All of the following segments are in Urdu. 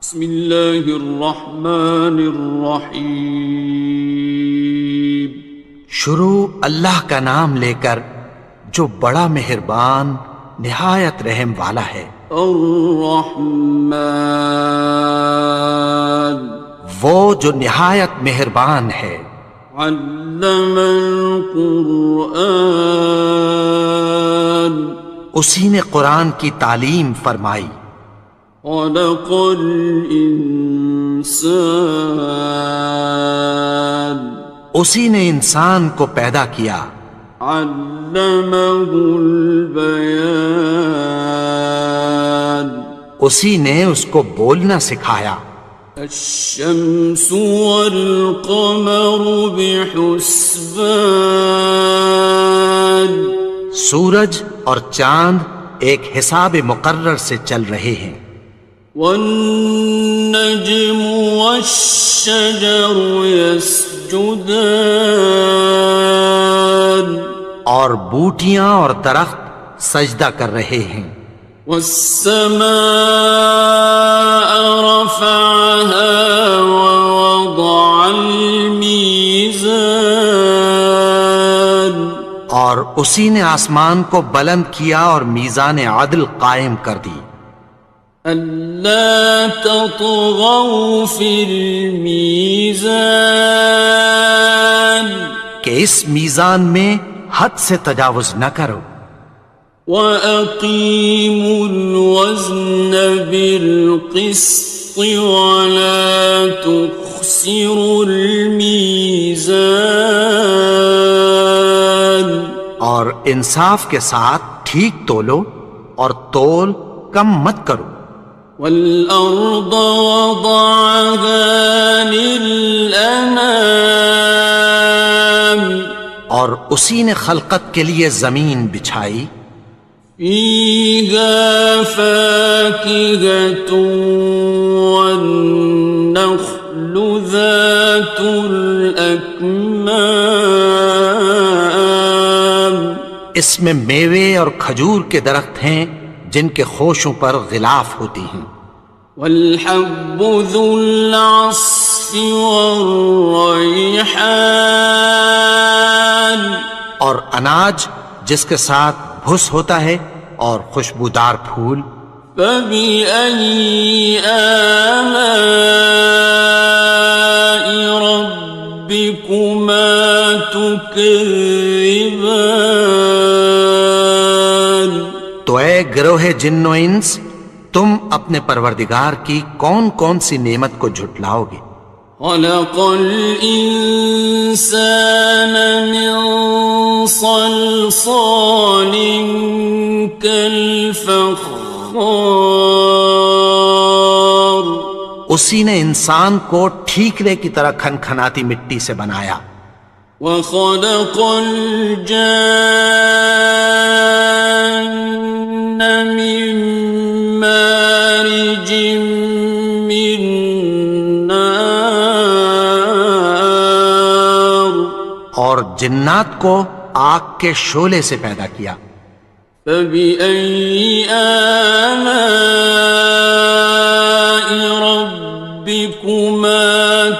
بسم اللہ الرحمن الرحیم۔ شروع اللہ کا نام لے کر جو بڑا مہربان نہایت رحم والا ہے۔ الرحمن، وہ جو نہایت مہربان ہے۔ علم القرآن، اسی نے قرآن کی تعلیم فرمائی۔ خلق الانسان، اسی نے انسان کو پیدا کیا۔ علمہ البیان، اسی نے اس کو بولنا سکھایا۔ الشمس والقمر بحسبان، سورج اور چاند ایک حساب مقرر سے چل رہے ہیں۔ والنجم والشجر يسجدان، اور بوٹیاں اور درخت سجدہ کر رہے ہیں۔ والسماء رفعها ووضع الميزان، اور اسی نے آسمان کو بلند کیا اور میزان عدل قائم کر دی۔ ألا تطغوا في الميزان، کہ اس میزان میں حد سے تجاوز نہ کرو۔ وَأَقِيمُوا الْوَزْنَ بِالْقِسْطِ وَلَا تُخْسِرُوا الْمِيزَانَ، اور انصاف کے ساتھ ٹھیک تولو اور تول کم مت کرو۔ وَالْأَرْضَ وَضَعَهَا لِلْأَنَامِ، اور اسی نے خلقت کے لیے زمین بچھائی۔ فِيهَا فَاكِهَةٌ وَالنَّخْلُ ذَاتُ الْأَكْمَامِ، اس میں میوے اور کھجور کے درخت ہیں جن کے خوشوں پر غلاف ہوتی ہیں۔ وَالْحَبُّ ذُو الْعَصْفِ وَالرَّيْحَانِ، اور اناج جس کے ساتھ بھس ہوتا ہے اور خوشبودار پھول۔ فَبِأَيِّ آلَاءِ رَبِّكُمَا تُكَذِّبَانِ، تو اے گروہ جن و انس، تم اپنے پروردگار کی کون کون سی نعمت کو جھٹلاؤ گے؟ خَلَقَ الْإِنسَانَ مِنْ صَلْصَالٍ كَالْفَخَّارِ، اسی نے انسان کو ٹھیکرے کی طرح کھنکھناتی مٹی سے بنایا۔ وَخَلَقَ الْجَانَّ مِن مَّارِجٍ مِّن نَّارٍ، اور جنات کو آگ کے شعلے سے پیدا کیا۔ فَبِأَيِّ آلَاءِ رَبِّكُمَا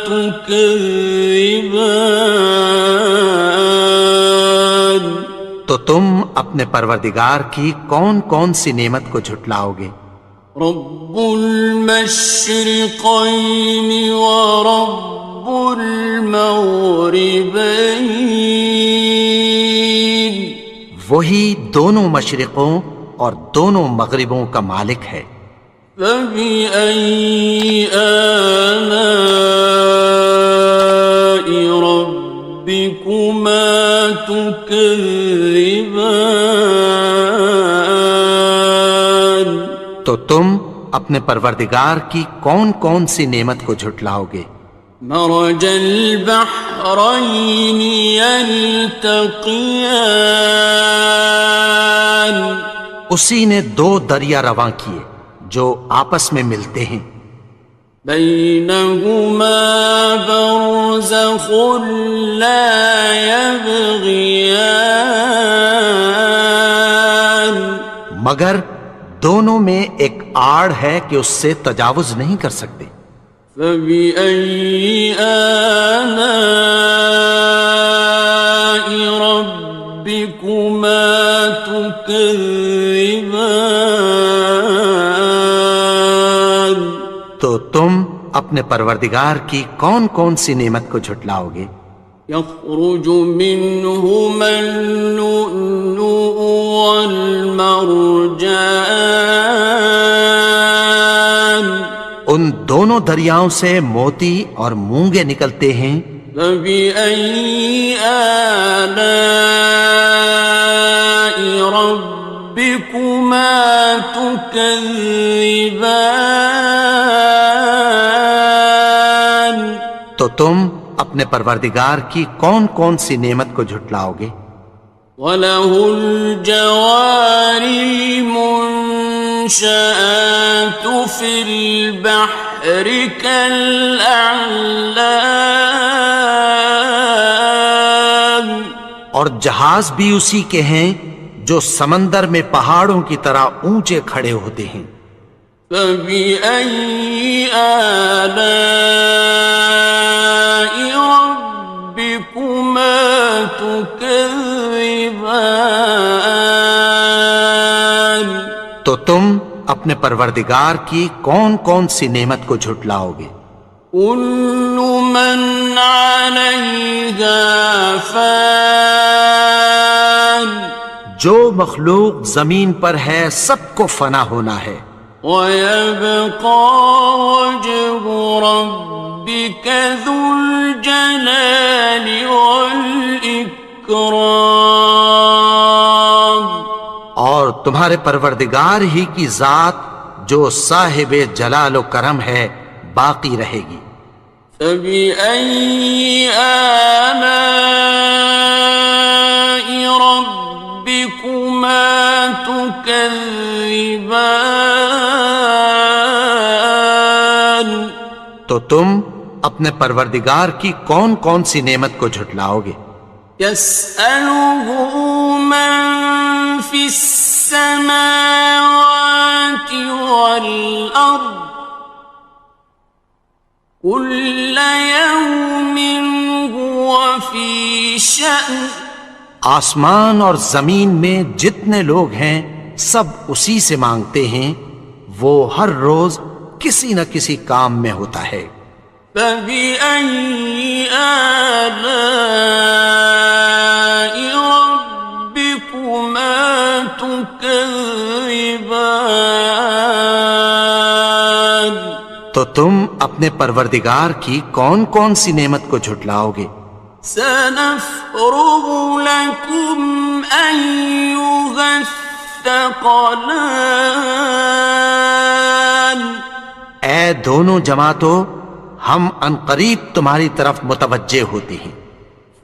تُكَذِّبَانِ، تو تم اپنے پروردگار کی کون کون سی نعمت کو جھٹلاؤ گے؟ رب المشرقین ورب المغربین، وہی دونوں مشرقوں اور دونوں مغربوں کا مالک ہے۔ فَبِأَيِّ آلَاءِ رَبِّكُمَا تُكَذِّبَانِ، تو تم اپنے پروردگار کی کون کون سی نعمت کو جھٹلاؤ گے؟ مرج البحرین یلتقیان، اسی نے دو دریا رواں کیے جو آپس میں ملتے ہیں۔ بینہما برزخ لا یبغیان، مگر دونوں میں ایک آڑ ہے کہ اس سے تجاوز نہیں کر سکتے۔ فبأي آلاء ربكما تكذبان؟ تو تم اپنے پروردگار کی کون کون سی نعمت کو جھٹلاؤ گے؟ يخرج منهما اللؤلؤ والمرجان، ان دونوں دریاؤں سے موتی اور مونگے نکلتے ہیں۔ فبأي آلاء ربكما تكذبان؟ تو تم اپنے پروردگار کی کون کون سی نعمت کو جھٹلاؤ گے؟ وَلَهُ الْجَوَارِ الْمُنشَآتُ فِي الْبَحْرِ كَالْأَعْلَامِ، اور جہاز بھی اسی کے ہیں جو سمندر میں پہاڑوں کی طرح اونچے کھڑے ہوتے ہیں۔ فَبِأَيِّ آلَاءِ رَبِّكُمَا تُكَذِّبَانِ؟ تو تم اپنے پروردگار کی کون کون سی نعمت کو جھٹلاؤ گے؟ كُلُّ مَنْ عَلَيْهَا فَانٍ، جو مخلوق زمین پر ہے سب کو فنا ہونا ہے۔ وَيَبْقَى وَجْهُ رَبِّكَ ذُو الْجَلَالِ وَالْإِكْرَامِ، اور تمہارے پروردگار ہی کی ذات جو صاحب جلال و کرم ہے باقی رہے گی۔ فَبِأَيِّ آلَاءِ رَبِّكُمَا تُكَذِّبَانِ؟ تو تم اپنے پروردگار کی کون کون سی نعمت کو جھٹلاؤ گے؟ يَسْأَلُهُ مَن فِي السَّمَاوَاتِ وَالْأَرْضِ كُلَّ يَوْمٍ هُوَ فِي شَأْنٍ، آسمان اور زمین میں جتنے لوگ ہیں سب اسی سے مانگتے ہیں، وہ ہر روز کسی نہ کسی کام میں ہوتا ہے۔ فَبِأَيِّ آلَاءِ رَبِّكُمَا تُكَذِّبَانِ؟ تو تم اپنے پروردگار کی کون کون سی نعمت کو جھٹلاؤ گے؟ سَنَفْرُغُ لَكُمْ أَيُّهَ الثَّقَلَانِ، اے دونوں جماعتوں، ہم عنقریب تمہاری طرف متوجہ ہوتے ہیں۔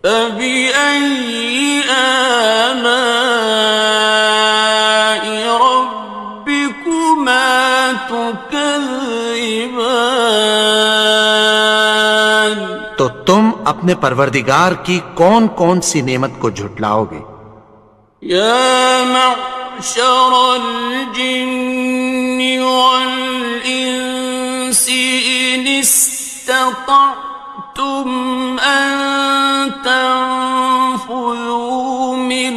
فَبِأَيِّ آلَاءِ رَبِّكُمَا تُكَذِّبَانِ؟ تو تم اپنے پروردگار کی کون کون سی نعمت کو جھٹلاؤ گے؟ يَا مَعْشَرَ الْجِنِّ وَالْإِنسِ إِنِ اسْتَطَعْتُمْ أَن تَنفُذُوا مِنْ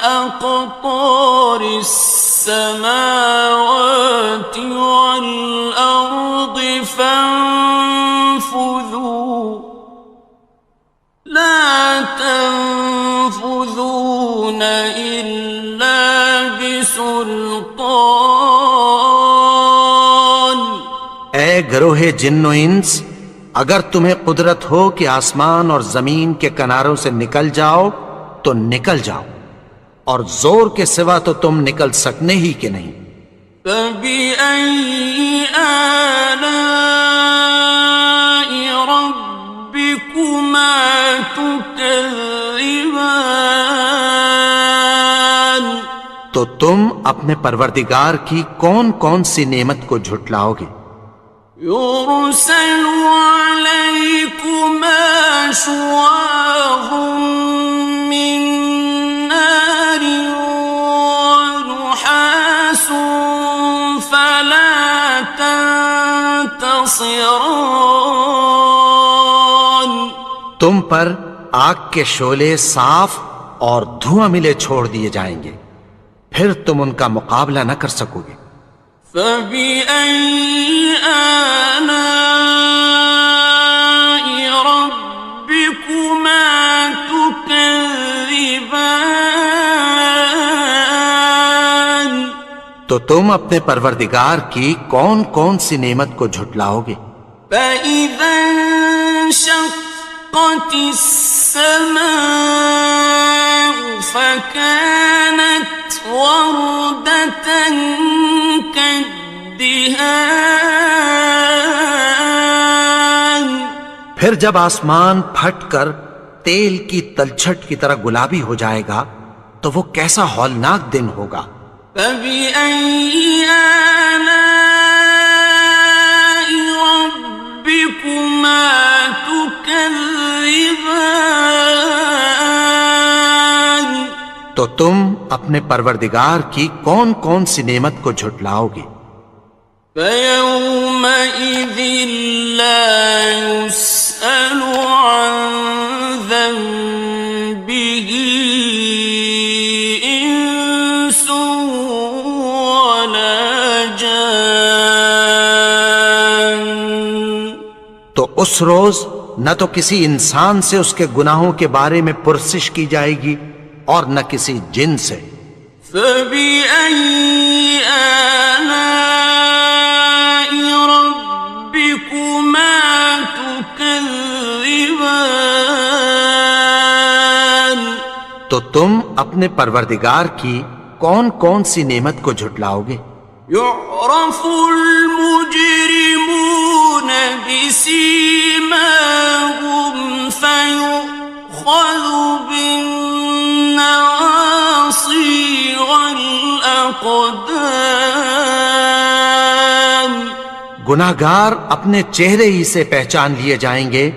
أَقْطَارِ السَّمَاوَاتِ وَالْأَرْضِ فَانفُذُوا لَا تَنفُذُونَ إِلَّا بِسُلْطَانٍ۔ اے گروہ جن و انس، اگر تمہیں قدرت ہو کہ آسمان اور زمین کے کناروں سے نکل جاؤ تو نکل جاؤ، اور زور کے سوا تو تم نکل سکنے ہی کہ نہیں۔ فَبِأَيِّ آلَاءِ رَبِّكُمَا تُكَذِّبَانِ؟ تو تم اپنے پروردگار کی کون کون سی نعمت کو جھٹلاؤ گے؟ يُرْسَلُ عَلَيْكُمَا شُوَاظٌ مِّن نَّارٍ وَنُحَاسٌ خاصران. تم پر آگ کے شعلے صاف اور دھواں ملے چھوڑ دیے جائیں گے، پھر تم ان کا مقابلہ نہ کر سکو گے۔ فبأي آلاء ربكما تكذبان. تو تم اپنے پروردگار کی کون کون سی نعمت کو جھٹلاؤ گے؟ فإذا انشقت السماء فكانت وردة كالدهان. پھر جب آسمان پھٹ کر تیل کی تلچھٹ کی طرح گلابی ہو جائے گا تو وہ کیسا ہولناک دن ہوگا۔ فبأي آلاء ربكما تكذبان. تو تم اپنے پروردگار کی کون کون سی نعمت کو جھٹلاؤ گے؟ فيومئذ لا يسأل عن ذنبه إنس ولا جان. تو اس روز نہ تو کسی انسان سے اس کے گناہوں کے بارے میں پرسش کی جائے گی اور نہ کسی جن سے۔ فبأي آلاء ربكما تكذبان. تو تم اپنے پروردگار کی کون کون سی نعمت کو جھٹلاؤ گے؟ يعرف المجرمون بسيماهم فيؤخذ بالنواصي والأقدام. گناہگار اپنے چہرے ہی سے پہچان لیے جائیں گے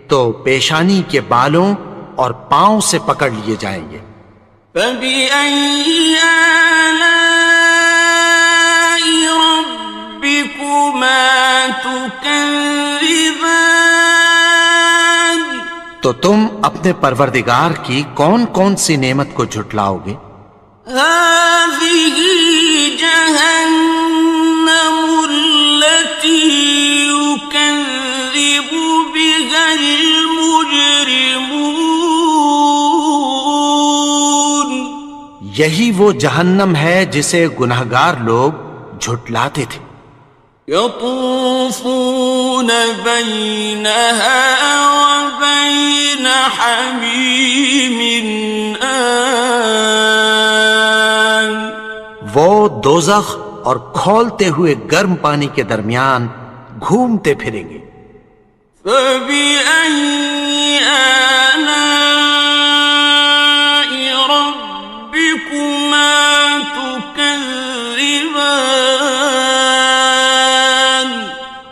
تو پیشانی کے بالوں اور پاؤں سے پکڑ لیے جائیں گے۔ فبأي آلاء ربكما تكذبان. تو تم اپنے پروردگار کی کون کون سی نعمت کو جھٹلاؤ گے؟ هذه جهنم التي يكذب بها المجرمون. یہی وہ جہنم ہے جسے گناہگار لوگ جھٹلاتے تھے۔ يطوفون بينها وبين حميم آن. وہ دوزخ اور کھولتے ہوئے گرم پانی کے درمیان گھومتے پھریں گے۔ فبأي آلاء ربكما تكذبان.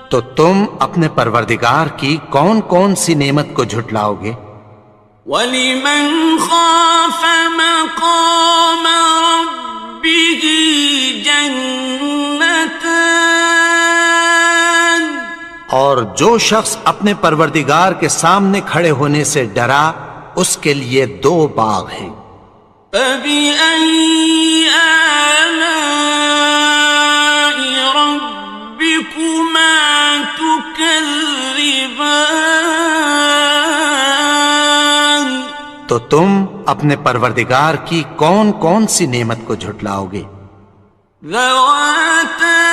تو تم اپنے پروردگار کی کون کون سی نعمت کو جھٹلاؤ گے؟ وَلِمَنْ خَافَ مَقَامَ رَبِّهِ جَنَّتَانِ. اور جو شخص اپنے پروردگار کے سامنے کھڑے ہونے سے ڈرا اس کے لیے دو باغ ہیں۔ فَبِأَيِّ آلَاءِ رَبِّكُمَا تُكَذِّبَانِ. تو تم اپنے پروردگار کی کون کون سی نعمت کو جھٹلاؤ گے؟ ذَوَاتَا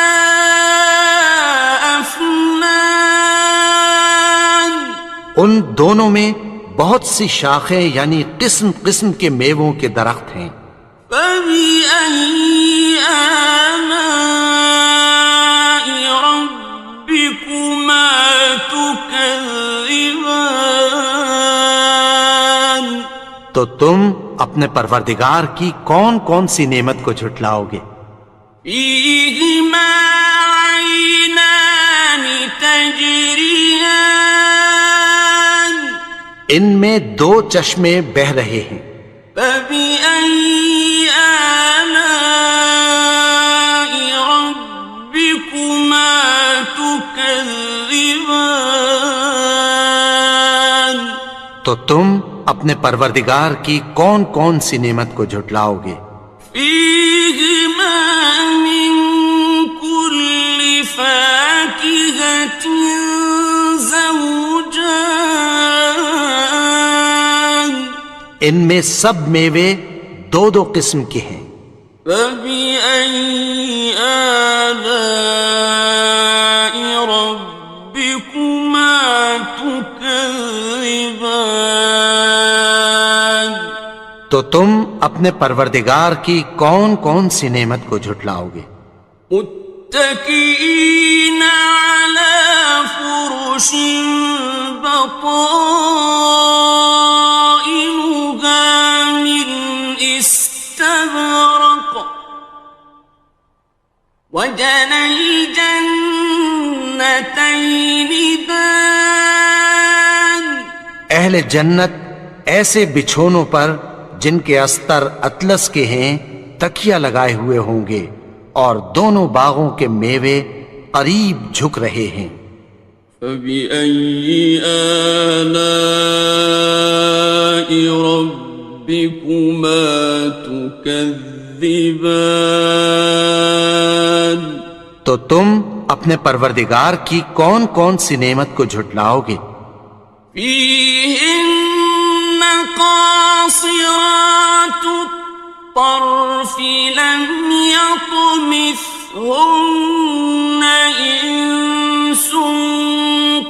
أَفْنَانٍ. ان دونوں میں بہت سی شاخیں یعنی قسم قسم کے میووں کے درخت ہیں۔ فَبِأَيِّ آلَاءِ رَبِّكُمَا تُكَذِّبَانِ. تو تم اپنے پروردگار کی کون کون سی نعمت کو جھٹلاؤ گے؟ فِيهِمَا عَيْنَانِ تَجْرِيَانِ. ان میں دو چشمے بہہ رہے ہیں۔ فَبِأَيِّ آلَاءِ رَبِّكُمَا تُكَذِّبَانِ. تكذبان تو تم اپنے پروردگار کی کون کون سی نعمت کو جھٹلاؤ گے؟ فيهما من كل فاكهة زوجان ان میں سب میوے دو دو قسم کے ہیں۔ فبأي آلاء ربكما تكذبان تو تم اپنے پروردگار کی کون کون سی نعمت کو جھٹلاؤ گے؟ متكئين على فرش بطائنها من استبرق وجنى الجنتين دان اہل جنت ایسے بچھونوں پر جن کے استر اطلس کے ہیں تکیہ لگائے ہوئے ہوں گے اور دونوں باغوں کے میوے قریب جھک رہے ہیں۔ فبأي آلاء ربكما تكذبان تو تم اپنے پروردگار کی کون کون سی نعمت کو جھٹلاؤ گے؟ فيهن قاصرات الطرف لم يطمثهن إنس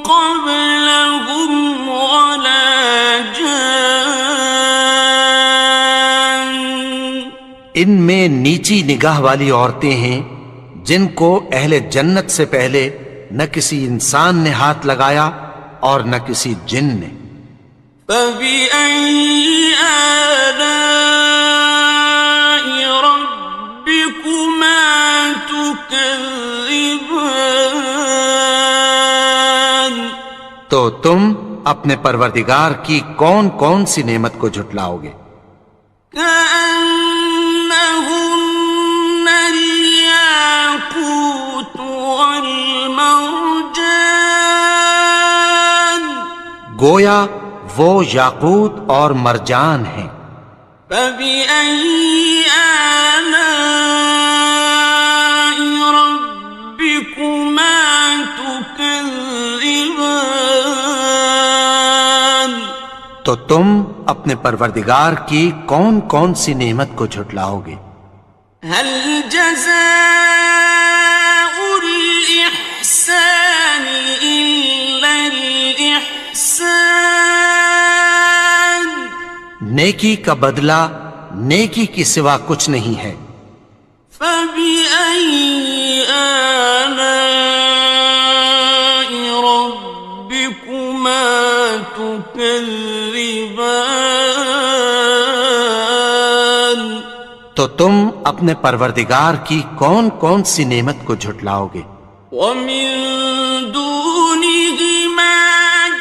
قبلهم ولا جان ان میں نیچی نگاہ والی عورتیں ہیں جن کو اہل جنت سے پہلے نہ کسی انسان نے ہاتھ لگایا اور نہ کسی جن نے۔ فبأي آلاء ربكما تكذبان تو تم اپنے پروردگار کی کون کون سی نعمت کو جھٹلاؤ گے؟ كأنهن الياقوت والمرجان گویا وہ یاقوت اور مرجان ہیں۔ فبأي آلاء ربكما تكذبان تو تم اپنے پروردگار کی کون کون سی نعمت کو جھٹلاؤ گے؟ هل جزاء الإحسان إلا الإحسان نیکی کا بدلہ نیکی کی سوا کچھ نہیں ہے۔ فبأي آلاء ربكما تكذبان تو تم اپنے پروردگار کی کون کون سی نعمت کو جھٹلاؤ گے؟ ومن دونهما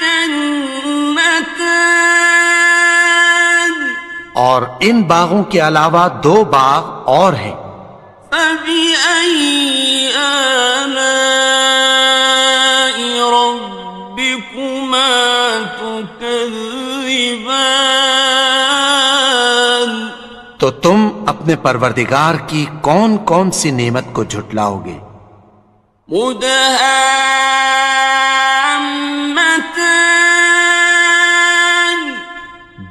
جنتان اور ان باغوں کے علاوہ دو باغ اور ہیں۔ فبأي آلاء ربكما تكذبان تو تم اپنے پروردگار کی کون کون سی نعمت کو جھٹلاؤ گے؟ مدهامتان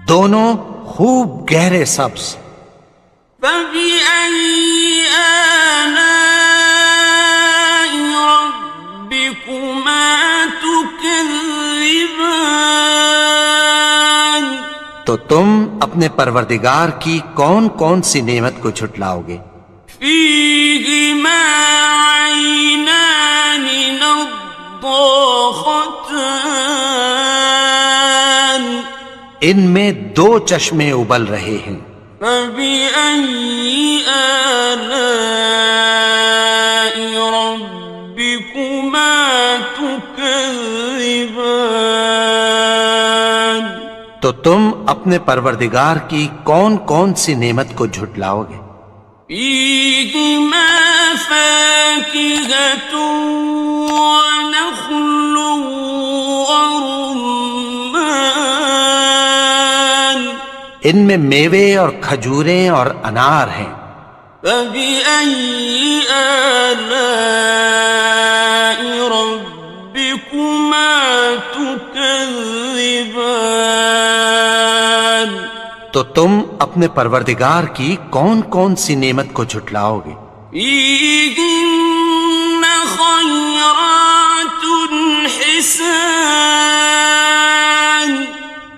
دونوں خوب گہرے سبز۔ فبأي آلاء ربكما تكذبان تو تم اپنے پروردگار کی کون کون سی نعمت کو جھٹلاؤ گے؟ فيهما عينان نضاختان ان میں دو چشمے ابل رہے ہیں۔ فبأي آلاء ربكما تكذبان تو تم اپنے پروردگار کی کون کون سی نعمت کو جھٹلاؤ گے؟ فيهما فاكهة ونخل ورمان ان میں میوے اور کھجوریں اور انار ہیں. فبأي آلاء ربكما تكذبان تو تم اپنے پروردگار کی کون کون سی نعمت کو جھٹلاؤ گے؟ فيهن خيرات حسان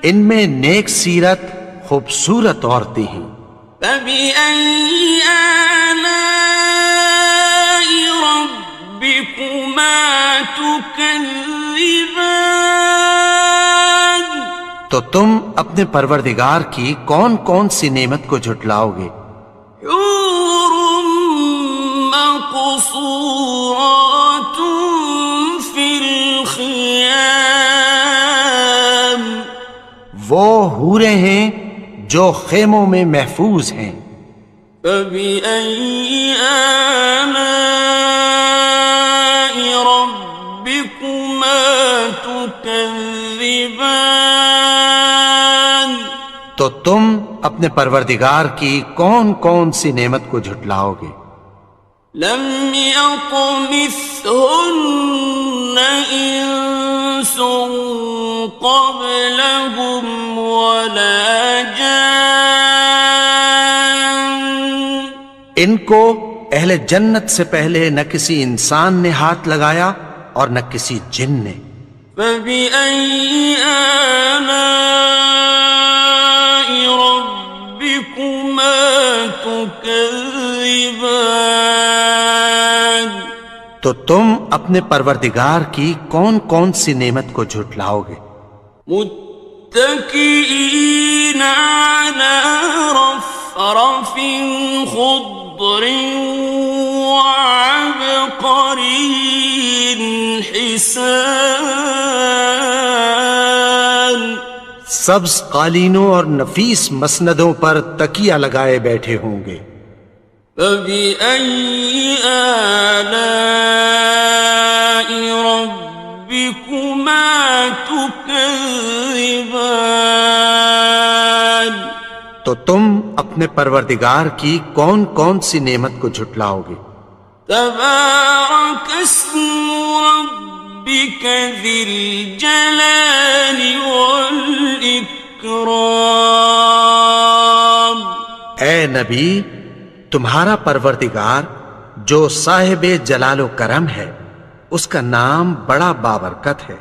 ان میں نیک سیرت خوبصورت عورتیں ہیں. فبأي آلاء ربكما تكذبان تو تم اپنے پروردگار کی کون کون سی نعمت کو جھٹلاؤ گے؟ حور مقصورات في الخيام وہ حوریں ہیں جو خیموں میں محفوظ ہیں. فبأي آلاء ربكما تكذبان تو تم اپنے پروردگار کی کون کون سی نعمت کو جھٹلاؤ گے؟ لم يطمثهن إنس قبلهم ولا جان ان کو اہل جنت سے پہلے نہ کسی انسان نے ہاتھ لگایا اور نہ کسی جن نے. فبأي آلاء ربكما تكذبان تو تم اپنے پروردگار کی کون کون سی نعمت کو جھٹلاؤ گے؟ متكئين على رفرف خضر وعبقري حسان سبز قالینوں اور نفیس مسندوں پر تکیہ لگائے بیٹھے ہوں گے. فبأي آلاء ربكما تكذبان تو تم اپنے پروردگار کی کون کون سی نعمت کو جھٹلاؤ گے؟ تبارك اسم ربك ذي الجلال والإكرام اے نبی، تمہارا پروردگار جو صاحب جلال و کرم ہے، اس کا نام بڑا بابرکت ہے.